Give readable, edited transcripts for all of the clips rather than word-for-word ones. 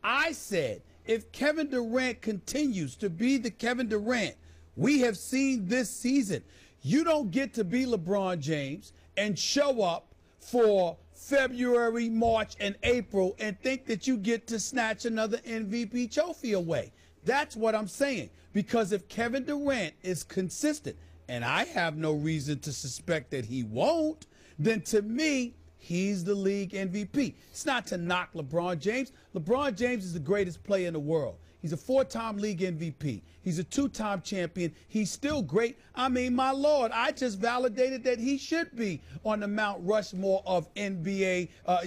I said, if Kevin Durant continues to be the Kevin Durant we have seen this season, you don't get to be LeBron James and show up for February, March, and April and think that you get to snatch another MVP trophy away. That's what I'm saying. Because if Kevin Durant is consistent, and I have no reason to suspect that he won't, then to me, he's the league MVP. It's not to knock LeBron James. LeBron James is the greatest player in the world. He's a 4-time league MVP. He's a 2-time champion. He's still great. I mean, my Lord, I just validated that he should be on the Mount Rushmore of NBA, of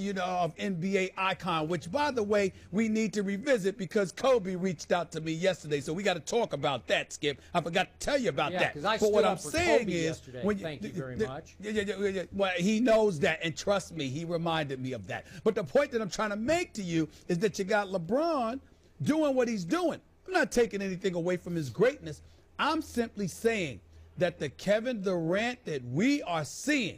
NBA icon, which, by the way, we need to revisit because Kobe reached out to me yesterday. So we got to talk about that, Skip. I forgot to tell you about that. Yeah, because I but stood what up I'm for saying Kobe is, yesterday. Thank you very much. Well, he knows that, and trust me, he reminded me of that. But the point that I'm trying to make to you is that you got LeBron doing what he's doing. I'm not taking anything away from his greatness. I'm simply saying that the Kevin Durant that we are seeing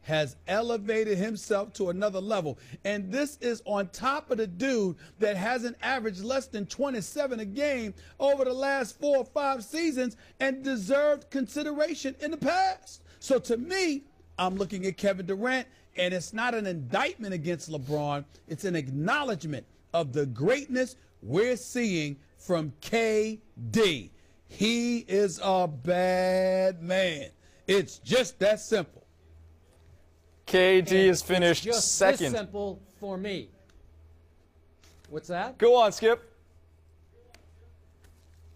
has elevated himself to another level. And this is on top of the dude that hasn't averaged less than 27 a game over the last 4 or 5 seasons and deserved consideration in the past. So to me, I'm looking at Kevin Durant, and it's not an indictment against LeBron. It's an acknowledgement of the greatness we're seeing from KD. He is a bad man. It's just that simple. KD is finished just second. This simple for me. What's that? Go on, Skip.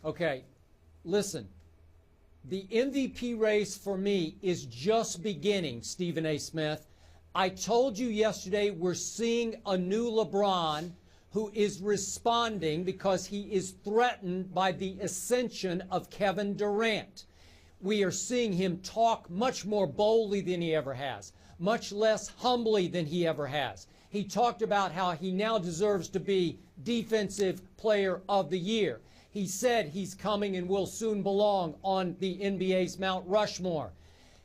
Okay, listen. The MVP race for me is just beginning, Stephen A. Smith. I told you yesterday we're seeing a new LeBron who is responding because he is threatened by the ascension of Kevin Durant. We are seeing him talk much more boldly than he ever has, much less humbly than he ever has. He talked about how he now deserves to be Defensive Player of the Year. He said he's coming and will soon belong on the NBA's Mount Rushmore.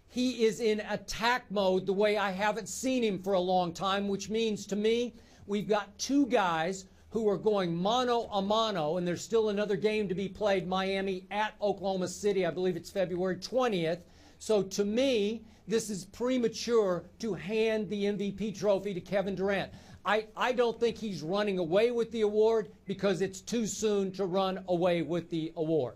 He is in attack mode the way I haven't seen him for a long time, which means to me we've got 2 guys who are going mano a mano, and there's still another game to be played, Miami at Oklahoma City. I believe it's February 20th. So to me, this is premature to hand the MVP trophy to Kevin Durant. I don't think he's running away with the award because it's too soon to run away with the award.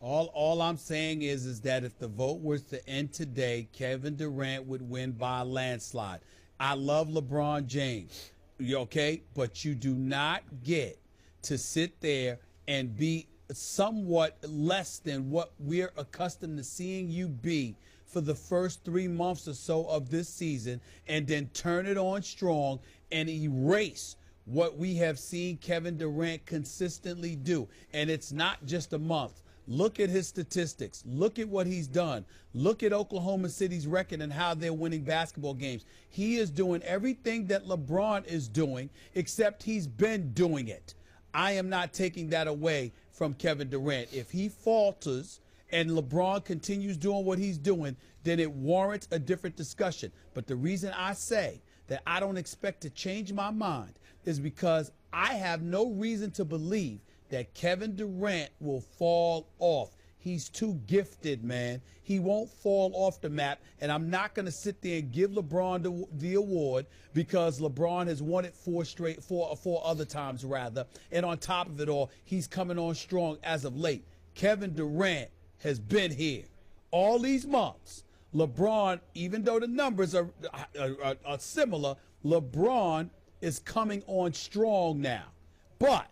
All I'm saying is that if the vote was to end today, Kevin Durant would win by a landslide. I love LeBron James, okay? But you do not get to sit there and be somewhat less than what we're accustomed to seeing you be for the first 3 months or so of this season and then turn it on strong and erase what we have seen Kevin Durant consistently do. And it's not just a month. Look at his statistics. Look at what he's done. Look at Oklahoma City's record and how they're winning basketball games. He is doing everything that LeBron is doing, except he's been doing it. I am not taking that away from Kevin Durant. If he falters and LeBron continues doing what he's doing, then it warrants a different discussion. But the reason I say that I don't expect to change my mind is because I have no reason to believe that Kevin Durant will fall off. He's too gifted, man. He won't fall off the map, and I'm not going to sit there and give LeBron the award because LeBron has won it four other times, rather. And on top of it all, he's coming on strong as of late. Kevin Durant has been here all these months. LeBron, even though the numbers are similar, LeBron is coming on strong now. But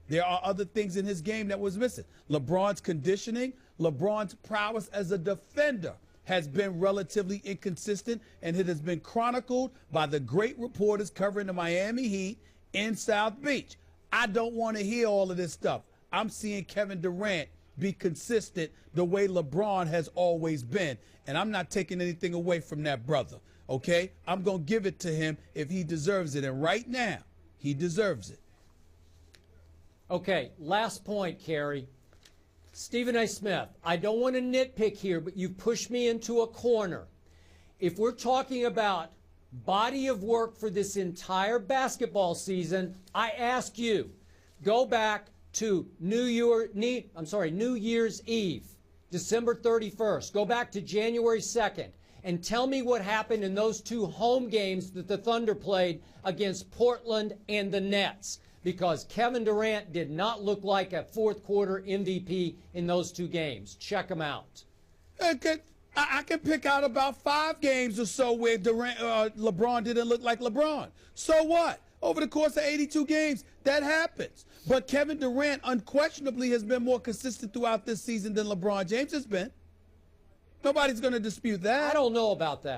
there are other things in his game that was missing. LeBron's conditioning, LeBron's prowess as a defender has been relatively inconsistent, and it has been chronicled by the great reporters covering the Miami Heat in South Beach. I don't want to hear all of this stuff. I'm seeing Kevin Durant be consistent the way LeBron has always been, and I'm not taking anything away from that brother, okay? I'm going to give it to him if he deserves it, and right now, he deserves it. Okay, last point, Kerry. Stephen A. Smith, I don't want to nitpick here, but you've pushed me into a corner. If we're talking about body of work for this entire basketball season, I ask you, go back to New Year's Eve, December 31st. Go back to January 2nd and tell me what happened in those two home games that the Thunder played against Portland and the Nets. Because Kevin Durant did not look like a fourth quarter MVP in those two games. Check them out. Okay. I can pick out about 5 games or so where LeBron didn't look like LeBron. So what? Over the course of 82 games, that happens. But Kevin Durant unquestionably has been more consistent throughout this season than LeBron James has been. Nobody's going to dispute that. I don't know about that.